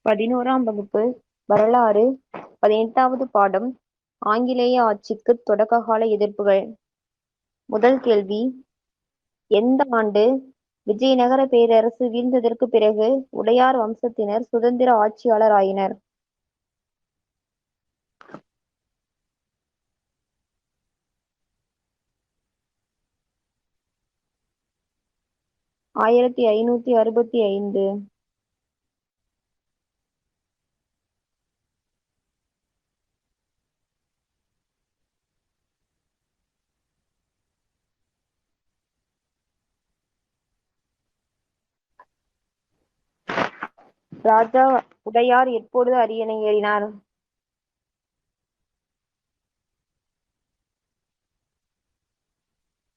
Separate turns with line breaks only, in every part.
11ஆம் வகுப்பு வரலாறு 18வது பாடம் ஆங்கிலேய ஆட்சிக்கு தொடக்ககால எதிர்ப்புகள். முதல் கேள்வி, எந்த ஆண்டு விஜயநகர பேரரசு வீழ்ந்ததற்கு பிறகு உடையார் வம்சத்தினர் சுதந்திர ஆட்சியாளர் ஆயினர்? 1565. ராஜா உடையார் எப்பொழுது அரியணை ஏறினார்?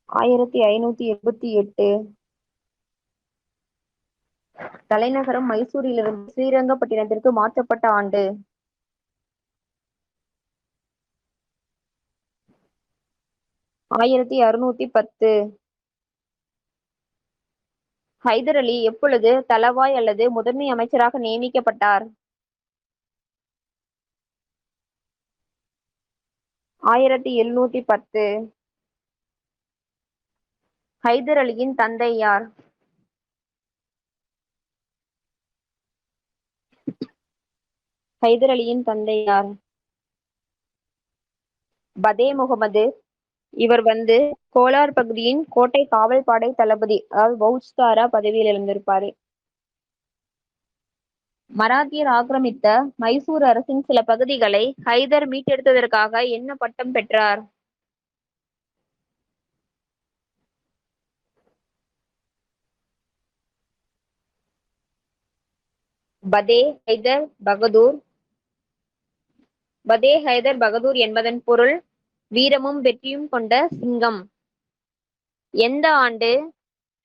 1588. தலைநகரம் மைசூரிலிருந்து ஸ்ரீரங்கப்பட்டினத்திற்கு மாற்றப்பட்ட ஆண்டு? 1610. ஹைதர் அலி எப்பொழுது தளவாய் அல்லது முதன்மை அமைச்சராக நியமிக்கப்பட்டார்? 1710. ஹைதர் அலியின் தந்தை யார்? ஹைதர் அலியின் தந்தை யார்? பதே முகமது. இவர் கோலார் பகுதியின் கோட்டை காவல் படை தளபதி, அதாவது பௌச்தாரா பதவியில் இருந்திருப்பாரு. மராத்தியர் ஆக்கிரமித்த மைசூர் அரசின் சில பகுதிகளை ஹைதர் மீட்டெடுத்ததற்காக என்ன பட்டம் பெற்றார்? பதே ஹைதர் பகதூர். பதே ஹைதர் பகதூர் என்பதன் பொருள் வீரமும் வெற்றியும் கொண்ட சிங்கம். எந்த ஆண்டு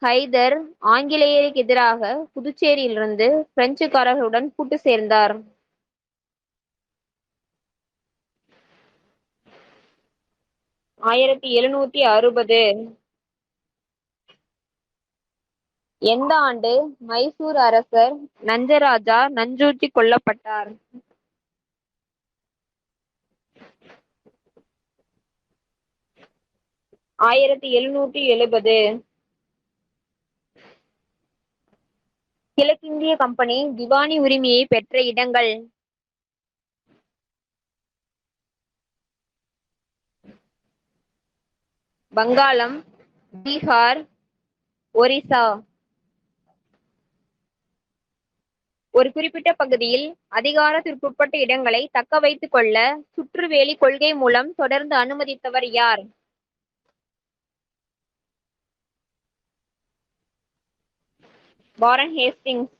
ஹைதர் ஆங்கிலேயருக்கு எதிராக புதுச்சேரியிலிருந்து பிரெஞ்சுக்காரர்களுடன் கூட்டு சேர்ந்தார்? 1760. எந்த ஆண்டு மைசூர் அரசர் நஞ்சராஜா நஞ்சூற்றி கொல்லப்பட்டார்? 1770. கிழக்கிந்திய கம்பெனி திவானி உரிமையை பெற்ற இடங்கள்? வங்காளம், பீகார், ஒரிசா. ஒரு குறிப்பிட்ட பகுதியில் அதிகாரத்திற்குட்பட்ட இடங்களை தக்க வைத்துக் கொள்ள சுற்றுவேலி கொள்கை மூலம் தொடர்ந்து அனுமதித்தவர் யார்? Warren Hastings.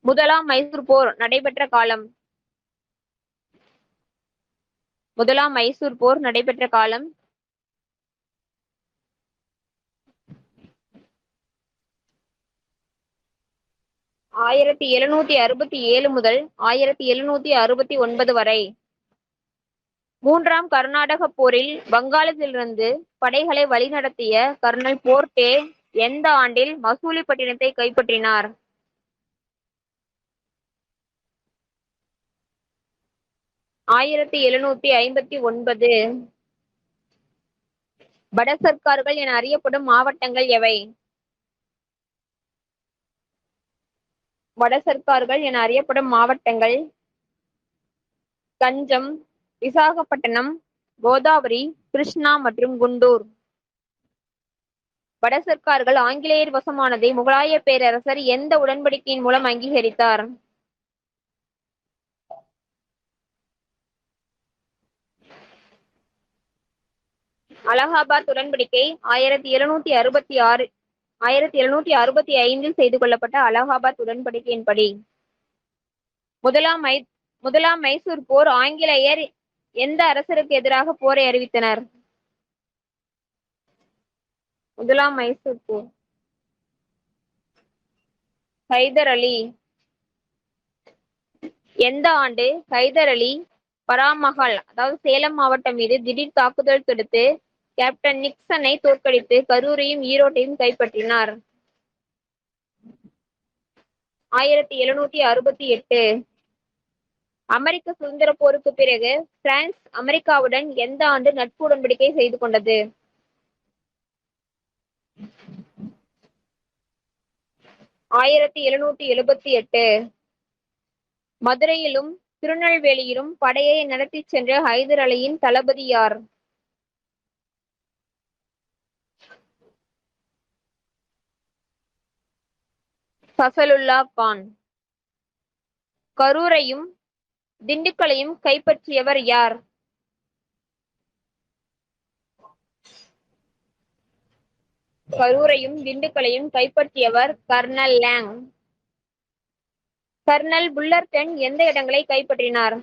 முதலாம் மைசூர் போர் நடைபெற்ற காலம்? முதலாம் மைசூர் போர் நடைபெற்ற காலம் 1767 முதல் 1769 வரை. மூன்றாம் கர்நாடக போரில் வங்காளத்திலிருந்து படைகளை வழிநடத்திய கர்னல் போர்ட்டே எந்த ஆண்டில் மசூலிப்பட்டினத்தை கைப்பற்றினார்? 1759. படசர்க்கார்கள் என அறியப்படும் மாவட்டங்கள் எவை? வடசர்க்கார்கள் என அறியப்படும் மாவட்டங்கள் கஞ்சம், விசாகப்பட்டினம், கோதாவரி, கிருஷ்ணா மற்றும் குண்டூர். வடசர்க்கார்கள் ஆங்கிலேயர் வசமானதை முகலாய பேரரசர் எந்த உடன்படிக்கையின் மூலம் அங்கீகரித்தார்? அலகாபாத் உடன்படிக்கை 1765 செய்து கொள்ளப்பட்ட அலகாபாத் உடன்படிக்கையின்படி முதலாம் மைசூர் போர் ஆங்கிலேயர் எந்த அரசருக்கு எதிராக போரை அறிவித்தனர்? முதலாம் மைசூர் போர். ஹைதர் அலி. எந்த ஆண்டு ஹைதர் அலி பராமஹால் அதாவது சேலம் மாவட்டம் மீது திடீர் தாக்குதல் தொடுத்து கேப்டன் நிக்சனை தோற்கடித்து கரூரையும் ஈரோட்டையும் கைப்பற்றினார்? 1768. அமெரிக்க சுதந்திர போருக்கு பிறகு பிரான்ஸ் அமெரிக்காவுடன் எந்த ஆண்டு நட்பு உடன்படிக்கை செய்து கொண்டது? 1778. மதுரையிலும் திருநெல்வேலியிலும் படையை நடத்திச் சென்ற ஹைதர் அலியின் தளபதி யார்? ஃபசலுல்லா கான். கரூரையும் திண்டுக்கலையும் கைப்பற்றியவர் யார்? கரூரையும் திண்டுக்கலையும் கைப்பற்றியவர் கர்னல் லேங். கர்னல் புல்லர்டன் எந்த இடங்களை கைப்பற்றினார்?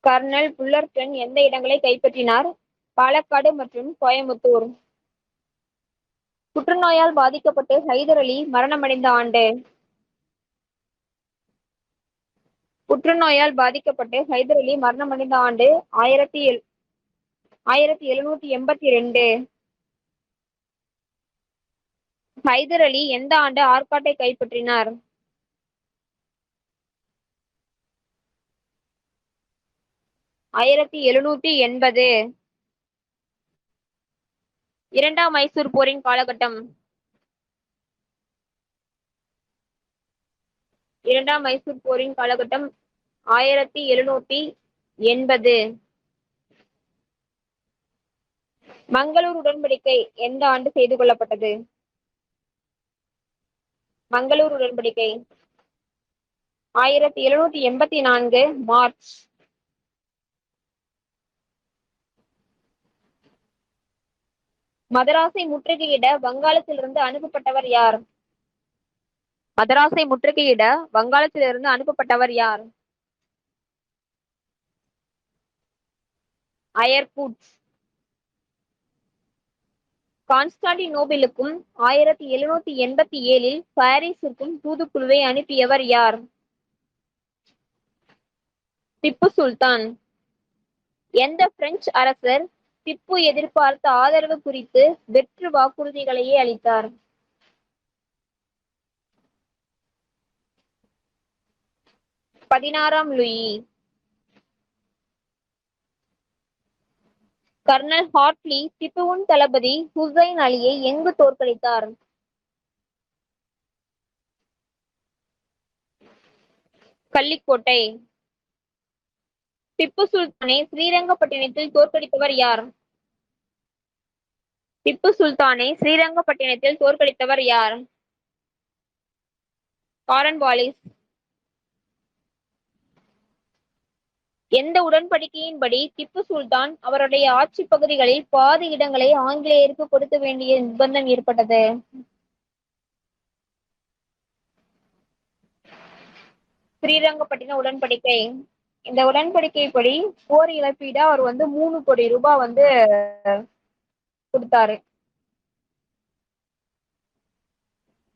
கர்னல் புல்லர்டன் எந்த இடங்களை கைப்பற்றினார்? பாலக்காடு மற்றும் கோயமுத்தூர். புற்றுநோயால் பாதிக்கப்பட்டு ஹைதர் அலி மரணமடைந்த ஆண்டு? புற்றுநோயால் பாதிக்கப்பட்டு ஹைதர் அலி மரணமடைந்த ஆண்டு 1782. ஹைதர் அலி எந்த ஆண்டு ஆற்காட்டை கைப்பற்றினார்? 1780. இரண்டாம் மைசூர் போரின் காலகட்டம். இரண்டாம் மைசூர் போரின் காலகட்டம் 1780. மங்களூர் உடன்படிக்கை எந்த ஆண்டு செய்து கொள்ளப்பட்டது? மங்களூர் உடன்படிக்கை 1784 மார்ச். மதராஸை முற்றுகையிட வங்காளத்திலிருந்து அனுப்பப்பட்டவர் யார்? மதராஸை முற்றுகையிட வங்காளத்திலிருந்து அனுப்பப்பட்டவர் யார்? அயர்கூட்ஸ். கான்ஸ்டாண்டினோபிலுக்கும் 1787 பாரிஸிற்கும் தூதுக்குழுவை அனுப்பியவர் யார்? திப்பு சுல்தான். எந்த பிரெஞ்சு அரசர் திப்பு எதிர்பார்த்த ஆதரவு குறித்து வெற்று வாக்குறுதிகளையே அளித்தார்? 16ஆம் லூயி. கர்னல் ஹார்ட்லி திப்புவின் தளபதி ஹுசைன் அலியை எங்கு தோற்கடித்தார்? கள்ளிக்கோட்டை. திப்பு சுல்தானை ஸ்ரீரங்கப்பட்டினத்தில் தோற்கடித்தவர் யார்? திப்பு சுல்தானை ஸ்ரீரங்கப்பட்டினத்தில் தோற்கடித்தவர் யார்? காரன்வாலிஸ். எந்த உடன்படிக்கையின்படி திப்பு சுல்தான் அவருடைய ஆட்சி பகுதிகளில் பாதி இடங்களை ஆங்கிலேயருக்கு கொடுக்க வேண்டிய நிர்பந்தம் ஏற்பட்டது? ஸ்ரீரங்கப்பட்டின உடன்படிக்கை. இந்த உடன்படிக்கைப்படி போர் இழப்பீடு அவர் 3 கோடி ரூபாய் கொடுத்தாரு.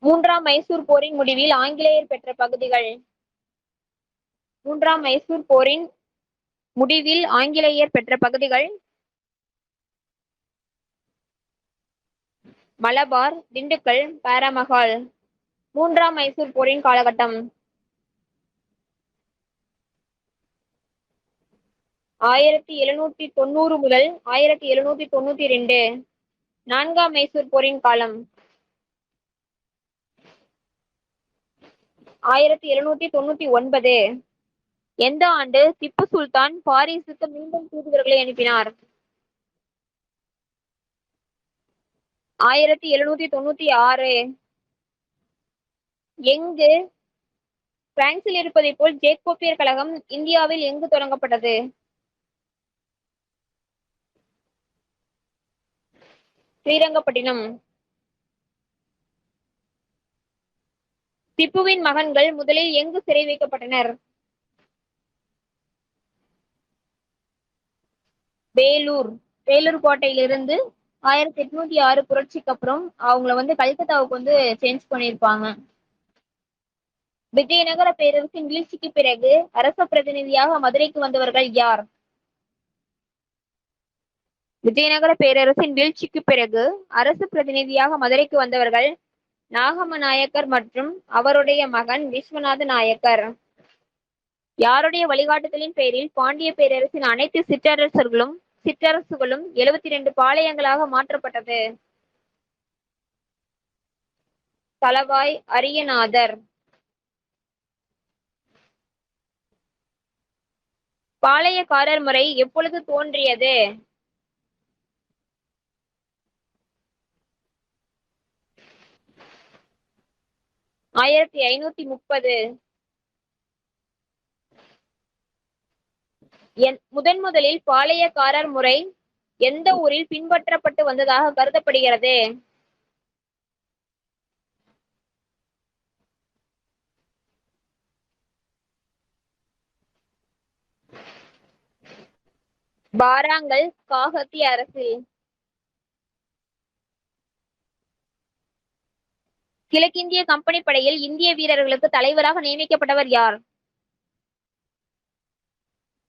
மூன்றாம் மைசூர் போரின் முடிவில் ஆங்கிலேயர் பெற்ற பகுதிகள். மூன்றாம் மைசூர் போரின் முடிவில் ஆங்கிலேயர் பெற்ற பகுதிகள் மலபார், திண்டுக்கல், பாரமஹால். மூன்றாம் மைசூர் போரின் காலகட்டம் 1790 முதல் 1792. நான்காம் மைசூர் போரின் காலம் 1799. எந்த ஆண்டு திப்பு சுல்தான் பாரிஸுக்கு மீண்டும் தூதுவர்களை அனுப்பினார்? 1796. எங்கு பிரான்சில் இருப்பதை போல் ஜேக்கோபியர் கழகம் இந்தியாவில் எங்கு தொடங்கப்பட்டது? ஸ்ரீரங்கப்பட்டினம். திப்புவின் மகன்கள் முதலில் எங்கு சிறை வைக்கப்பட்டனர்? வேலூர் வேலூர் கோட்டையிலிருந்து 1806 புரட்சிக்கு அப்புறம் அவங்கள வந்து கல்கத்தாவுக்கு வந்து சேஞ்ச் பண்ணியிருப்பாங்க. விஜயநகர பேரரசின் வீழ்ச்சிக்கு பிறகு அரச பிரதிநிதியாக மதுரைக்கு வந்தவர்கள் யார்? விஜயநகர பேரரசின் வீழ்ச்சிக்கு பிறகு அரசு பிரதிநிதியாக மதுரைக்கு வந்தவர்கள் நாகம நாயக்கர் மற்றும் அவருடைய மகன் விஸ்வநாத நாயக்கர். யாருடைய வழிகாட்டுதலின் பேரில் பாண்டிய பேரரசின் அனைத்து சிற்றரசுகளும் 72 பாளையங்களாக மாற்றப்பட்டது? தளவாய் அரியநாதர். பாளையக்காரர் முறை எப்பொழுது தோன்றியது? 1530. முதலில் பாளையக்காரர் முறை எந்த ஊரில் பின்பற்றப்பட்டு வந்ததாக கருதப்படுகிறது? பாராங்கல் காகத்தி அரசு. கிழக்கிந்திய கம்பெனி படையில் இந்திய வீரர்களுக்கு தலைவராக நியமிக்கப்பட்டவர் யார்?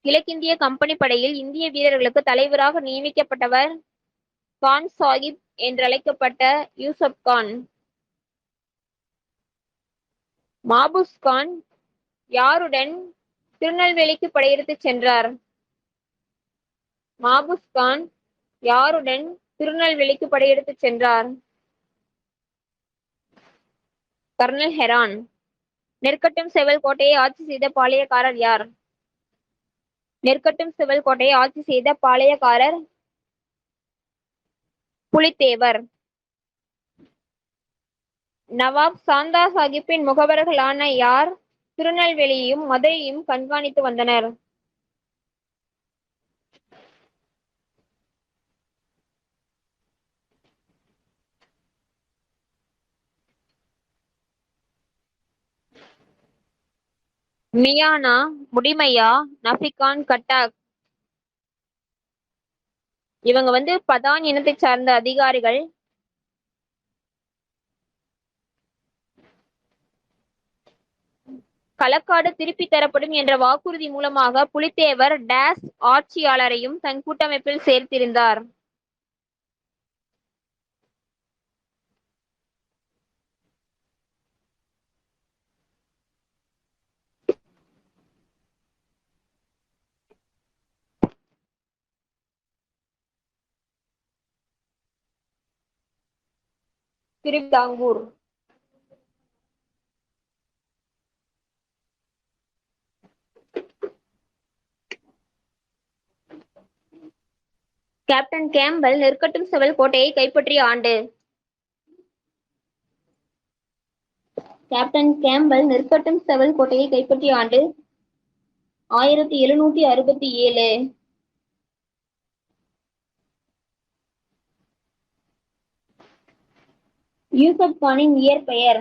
கிழக்கிந்திய கம்பெனி படையில் இந்திய வீரர்களுக்கு தலைவராக நியமிக்கப்பட்டவர் கான் சாஹிப் என்றழைக்கப்பட்ட யூசப் கான். மாபூஸ் கான் யாருடன் திருநெல்வேலிக்கு படையெடுத்துச் சென்றார்? மாபூஸ் கான் யாருடன் திருநெல்வேலிக்கு படையெடுத்துச் சென்றார்? Kernel Heron. நெற்கட்டும் செவல் கோட்டையை ஆட்சி செய்த பாளையக்காரர் யார்? நெற்கட்டும் செவல் கோட்டையை ஆட்சி செய்த பாளையக்காரர் புலித்தேவர். நவாப் சாந்தா சாஹிப்பின் முகவர்களான யார் திருநெல்வேலியையும் மதுரையையும் கண்காணித்து வந்தனர்? மியானா, முடிமையா, நஃபிகான் கட்டாக். இவங்க வந்து பதான் இனத்தை சார்ந்த அதிகாரிகள். களக்காடு திருப்பி தரப்படும் என்ற வாக்குறுதி மூலமாக புலித்தேவர் டேஸ் ஆட்சியாளரையும் தன் கூட்டமைப்பில் சேர்த்திருந்தார். திருவிதாங்கூர். கேப்டன் கேம்பல் நெற்கட்டும் செவல் கோட்டையை கைப்பற்றிய ஆண்டு? கேப்டன் கேம்பல் நெற்கட்டும் செவல் கோட்டையை கைப்பற்றிய ஆண்டு 1767. யூசப் கானின் இயற்பெயர்?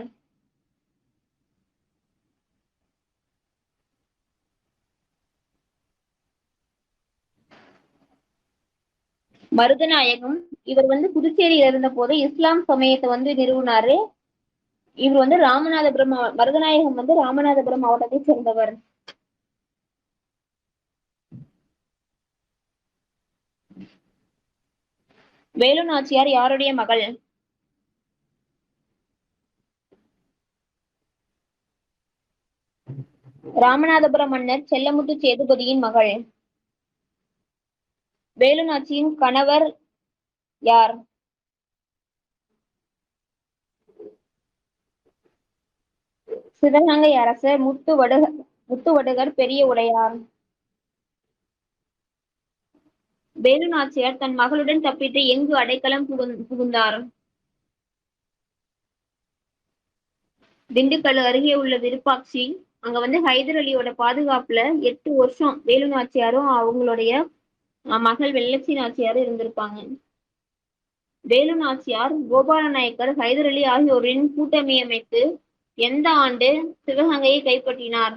மருதநாயகம். இவர் வந்து புதுச்சேரியில இருந்த போது இஸ்லாம் சமயத்தை வந்து நிறுவினாரு. இவர் வந்து மருதநாயகம் வந்து ராமநாதபுரம் மாவட்டத்தை சேர்ந்தவர். வேலு நாச்சியார் யாருடைய மகள்? ராமநாதபுரம் மன்னர் செல்லமுத்து சேதுபதியின் மகள். வேலு நாச்சியின் கணவர் யார்? சிவகங்கை அரசர் முத்துவடுகர் பெரிய உடையார். வேலு நாச்சியார் தன் மகளுடன் தப்பித்து எங்கு அடைக்கலம் புகுந்தார்? திண்டுக்கல் அருகே உள்ள விருப்பாட்சி. அங்க வந்து ஹைதர் அலியோட பாதுகாப்புல 8 வருஷம் வேலு நாச்சியாரும் அவங்களுடைய மகள் வெள்ளச்சி நாச்சியாரும் இருந்திருப்பாங்க. வேலு நாச்சியார், கோபால நாயக்கர், ஹைதர் அலி ஆகியோரின் கூட்டமைத்து எந்த ஆண்டு சிவகங்கையை கைப்பற்றினார்?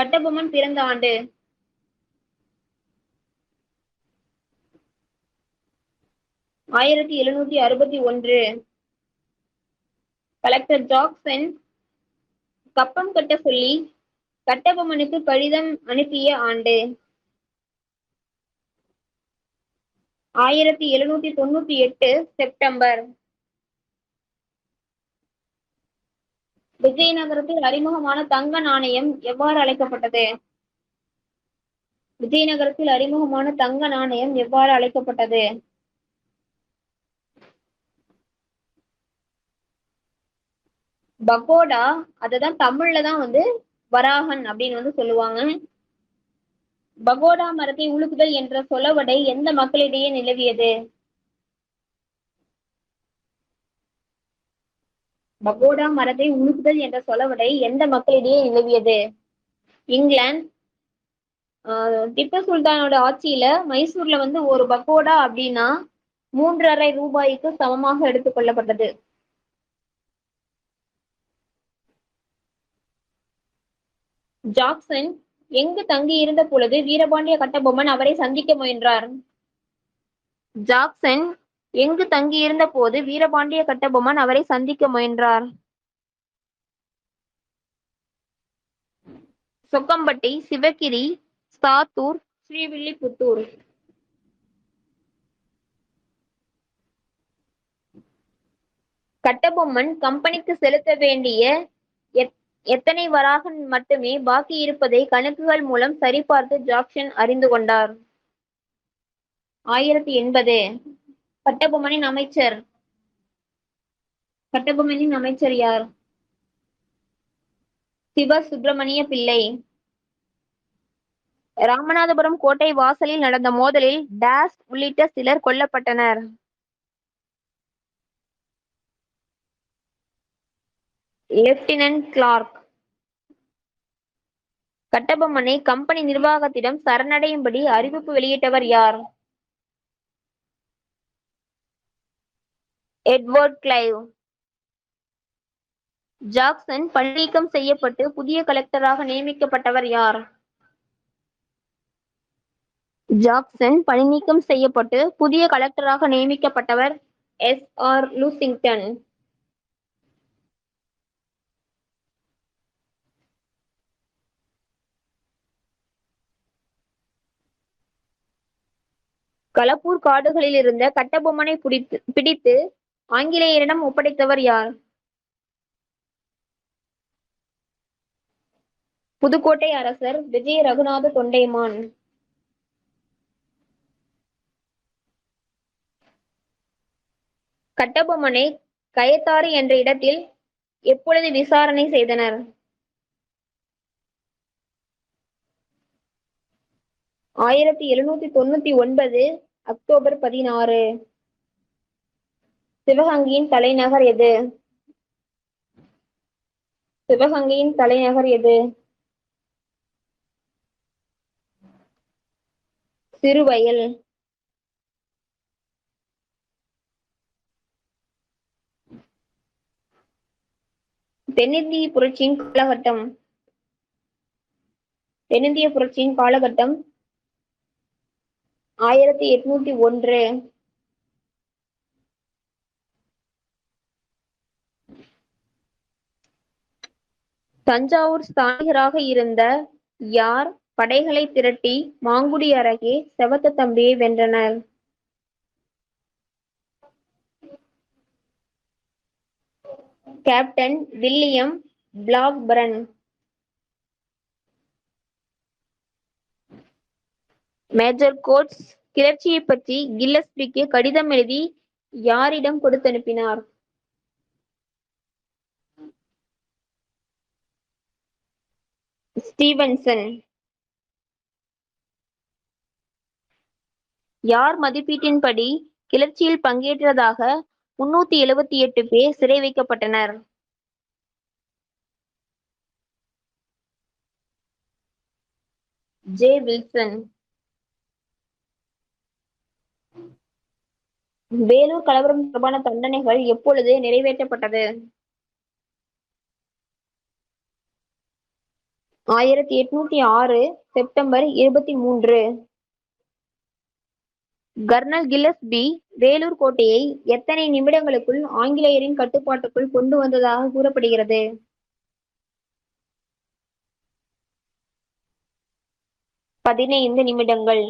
கட்டபொம்மன் பிறந்த ஆண்டு 1761. கலெக்டர் ஜாக்சன் கப்பம் கட்ட சொல்லி கட்டபொம்மனுக்கு கடிதம் அனுப்பிய ஆண்டு 1798 செப்டம்பர். விஜயநகரத்தில் அறிமுகமான தங்க நாணயம் எவ்வாறு அழைக்கப்பட்டது? விஜயநகரத்தில் அறிமுகமான தங்க நாணயம் எவ்வாறு அழைக்கப்பட்டது? பகோடா. அததான் தமிழ்ல தான் வராகன் அப்படின்னு சொல்லுவாங்க. பகோடா மரத்தை உலுக்குதல் என்ற சொலவடை எந்த மக்களிடையே நிலவியது? பகோடா மரத்தை உலுக்குதல் என்ற சொலவடை எந்த மக்களிடையே நிலவியது? இங்கிலாந்து. திப்பு சுல்தானோட ஆட்சியில மைசூர்ல ஒரு பகோடா அப்படின்னா 3½ ரூபாய்க்கு சமமாக எடுத்துக் கொள்ளப்பட்டது. ஜாக்சன் எங்கு தங்கி இருந்த பொழுது வீரபாண்டிய கட்டபொம்மன் அவரை சந்திக்க முயன்றார்? ஜாக்சன் எங்கு தங்கியிருந்த போது வீரபாண்டிய கட்டபொம்மன் அவரை சந்திக்க முயன்றார்? சொக்கம்பட்டி, சிவகிரி, சாத்தூர், ஸ்ரீவில்லிபுத்தூர். கட்டபொம்மன் கம்பெனிக்கு செலுத்த வேண்டிய எத்தனை வராகன் மட்டுமே பாக்கி இருப்பதை கணக்குகள் மூலம் சரிபார்த்து ஜாக்சன் அறிந்து கொண்டார். 1080. கட்டபொம்மனின் அமைச்சர். கட்டபொம்மனின் அமைச்சர் யார்? சிவ சுப்பிரமணிய பிள்ளை. ராமநாதபுரம் கோட்டை வாசலில் நடந்த மோதலில் டாஸ் உள்ளிட்ட சிலர் கொல்லப்பட்டனர். Lieutenant Clark. கட்டபொம்மனை கம்பெனி நிர்வாகத்திடம் சரணடையும்படி அறிவிப்பு வெளியிட்டவர் யார்? Edward Clive. ஜாக்சன் பணிநீக்கம் செய்யப்பட்டு புதிய கலெக்டராக நியமிக்கப்பட்டவர் யார்? ஜாக்சன் பணிநீக்கம் செய்யப்பட்டு புதிய கலெக்டராக நியமிக்கப்பட்டவர் எஸ்.ஆர். லூசிங்டன். களப்பூர் காடுகளில் இருந்த கட்டபொம்மனை பிடித்து ஆங்கிலேயரிடம் ஒப்படைத்தவர் யார்? புதுக்கோட்டை அரசர் விஜய ரகுநாத தொண்டைமான். கட்டபொம்மனை கயத்தாறு என்ற இடத்தில் எப்பொழுது விசாரணை செய்தனர்? 1799 அக்டோபர் 16. சிவகங்கையின் தலைநகர் எது? சிவகங்கையின் தலைநகர் எது? சிறுவயல். தென்னிந்திய புரட்சியின் காலகட்டம். தென்னிந்திய புரட்சியின் காலகட்டம் 1801. தஞ்சாவூர் ஸ்தானிகராக இருந்த யார் படைகளை திரட்டி மாங்குடி அருகே செவத்த தம்பியை வென்றனர்? Captain William Blackburn. Major Coates கிளர்ச்சியை பற்றி கில்லஸ்பிக்கு கடிதம் எழுதி யாரிடம் கொடுத்தனுப்பினார்? ஸ்டீவன்சன். யார் மதிப்பீட்டின்படி கிளர்ச்சியில் பங்கேற்றதாக 378 பேர் சிறை வைக்கப்பட்டனர்? J Wilson. வேலூர் கலவரம் தொடர்பான தண்டனைகள் எப்பொழுது நிறைவேற்றப்பட்டது? 1806 செப்டம்பர் 23. கர்னல் கில்லஸ்பி வேலூர் கோட்டையை எத்தனை நிமிடங்களுக்குள் ஆங்கிலேயரின் கட்டுப்பாட்டுக்குள் கொண்டு வந்ததாக கூறப்படுகிறது? 15 நிமிடங்கள்.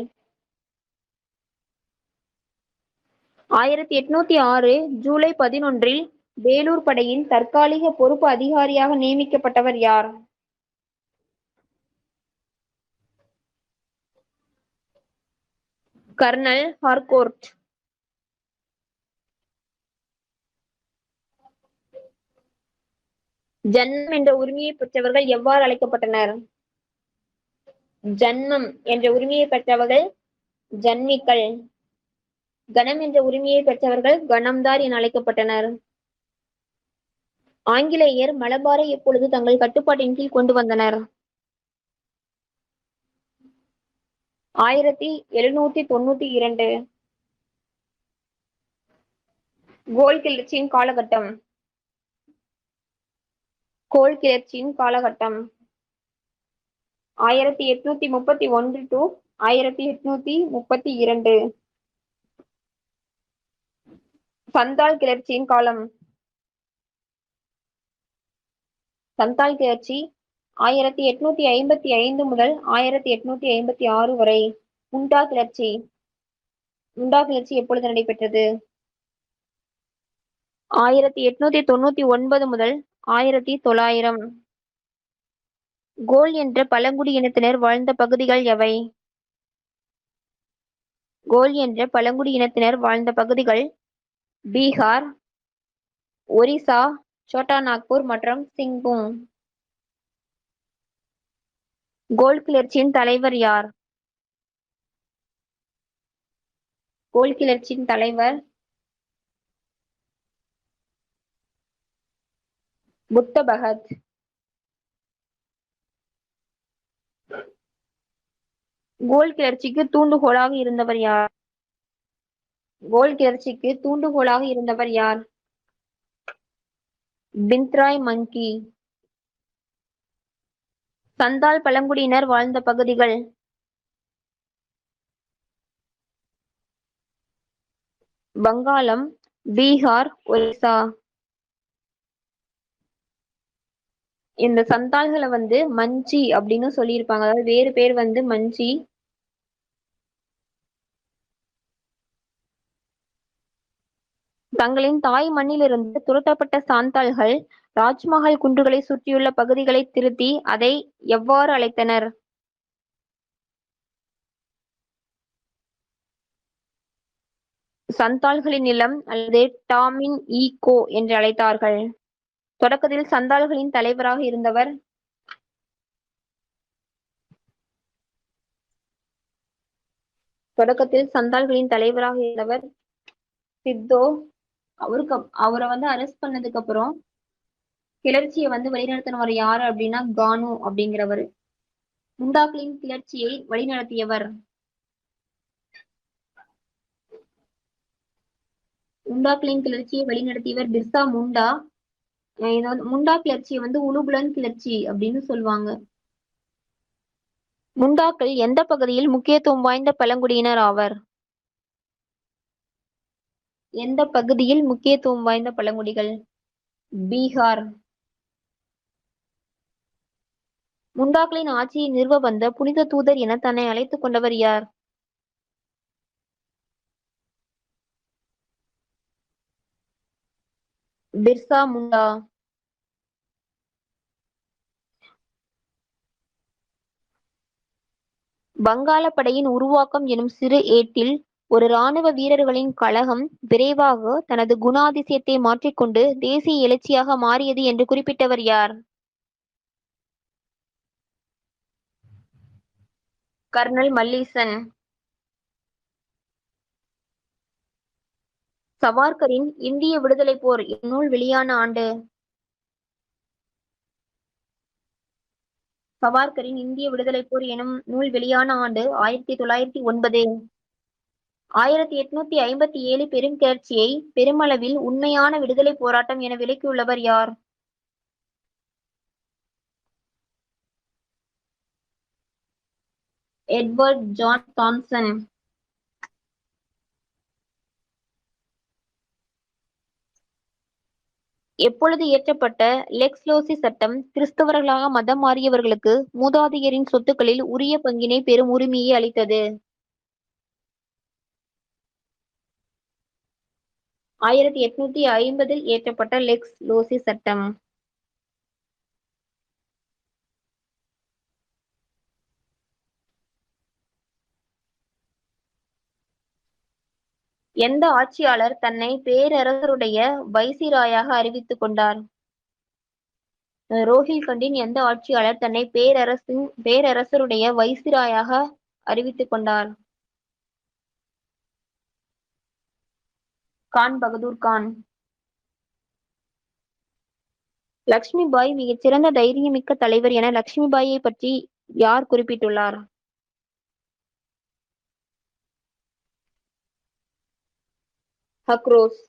1806 ஜூலை 11 வேலூர் படையின் தற்காலிக பொறுப்பு அதிகாரியாக நியமிக்கப்பட்டவர் யார்? கர்னல் ஹார்கோர்ட். ஜன்மம் என்ற உரிமையை பெற்றவர்கள் எவ்வாறு அழைக்கப்பட்டனர்? ஜன்மம் என்ற உரிமையை பெற்றவர்கள் ஜன்மிகள். கணம் என்ற உரிமையை பெற்றவர்கள் கணம்தார் என அழைக்கப்பட்டனர். ஆங்கிலேயர் மலபாரை எப்பொழுது தங்கள் கட்டுப்பாட்டின் கீழ் கொண்டு வந்தனர்? 1792. கோல் கிளர்ச்சியின் காலகட்டம். கோல் கிளர்ச்சியின் காலகட்டம் 1831 to 1832. சந்தால் கிளர்ச்சியின் காலம். சந்தால் கிளர்ச்சி 1855 முதல் 1856 வரை. முண்டா கிளர்ச்சி. முண்டா கிளர்ச்சி எப்பொழுது நடைபெற்றது? 1899 முதல் 1900. கோல் என்ற பழங்குடி இனத்தினர் வாழ்ந்த பகுதிகள் எவை? கோல் என்ற பழங்குடி இனத்தினர் வாழ்ந்த பகுதிகள் பீகார், ஒரிசா, சோட்டா நாக்பூர் மற்றும் சிங்பூம். கோல் கிளர்ச்சியின் தலைவர் யார்? கோல் கிளர்ச்சியின் தலைவர் புத்த பகத். கோல் கிளர்ச்சிக்கு தூண்டுகோலாக இருந்தவர் யார்? கோல் கிளர்ச்சிக்கு தூண்டுகோலாக இருந்தவர் யார்? பிந்த்ராய் மங்கி. சந்தால் பழங்குடியினர் வாழ்ந்த பகுதிகள் வங்காளம், பீகார், ஒரிசா. இந்த சந்தால்களை மஞ்சி அப்படின்னு சொல்லியிருப்பாங்க. அதாவது வேறு பேர் மஞ்சி. தங்களின் தாய் மண்ணிலிருந்து துரத்தப்பட்ட சாந்தால்கள் ராஜ்மஹால் குன்றுகளை சுற்றியுள்ள பகுதிகளை திருத்தி அதை எவ்வாறு அழைத்தனர்? சந்தால்களின் நிலம் அல்லது டாமின் ஈ கோ என்று அழைத்தார்கள். தொடக்கத்தில் சந்தால்களின் தலைவராக இருந்தவர் சித்தோ. அவரை அரெஸ்ட் பண்ணதுக்கு அப்புறம் கிளர்ச்சியை வழிநடத்தினவர் யாரு அப்படின்னா கானு அப்படிங்கிறவர். முண்டாக்களின் கிளர்ச்சியை வழிநடத்தியவர் பிர்சா முண்டா. முண்டா கிளர்ச்சியை உலுபுலன் கிளர்ச்சி அப்படின்னு சொல்லுவாங்க. முண்டாக்கள் எந்த பகுதியில் முக்கியத்துவம் வாய்ந்த பழங்குடியினர் ஆவர்? எந்த பகுதியில் முக்கியத்துவம் வாய்ந்த பழங்குடிகள்? பீகார். முண்டாக்களின் ஆட்சியை நிறுவ வந்த புனித தூதர் என தன்னை அழைத்துக் கொண்டவர் யார்? பிர்சா முண்டா. வங்காள படையின் உருவாக்கம் எனும் சிறு ஏட்டில் ஒரு இராணுவ வீரர்களின் கழகம் விரைவாக தனது குணாதிசயத்தை மாற்றிக்கொண்டு தேசிய எழுச்சியாக மாறியது என்று குறிப்பிட்டவர் யார்? கர்னல் மல்லீசன். சவார்கரின் இந்திய விடுதலை போர் நூல் வெளியான ஆண்டு? சவார்கரின் இந்திய விடுதலை போர் எனும் நூல் வெளியான ஆண்டு 1909. 1857 பெரும் கிளர்ச்சியை பெருமளவில் உண்மையான விடுதலை போராட்டம் என விலக்கியுள்ளவர் யார்? Edward John Thompson. எப்பொழுது இயற்றப்பட்ட லெக்ஸ் லோசி சட்டம் கிறிஸ்தவர்களாக மதம் மாறியவர்களுக்கு மூதாதையரின் சொத்துக்களில் உரிய பங்கினை பெறும் உரிமையை அளித்தது? 1850 இயற்றப்பட்ட லெக்ஸ் லோசி சட்டம். எந்த ஆட்சியாளர் தன்னை பேரரசருடைய வைசிராயாக அறிவித்துக் கொண்டார்? ரோஹில்கண்டின் எந்த ஆட்சியாளர் தன்னை பேரரசருடைய வைசிராயாக அறிவித்துக் கொண்டார்? கான் பகதூர் கான். லக்ஷ்மிபாய் மிகச்சிறந்த தைரியமிக்க தலைவர் என லக்ஷ்மிபாயை பற்றி யார் குறிப்பிட்டுள்ளார்? ஹக்ரோஸ்.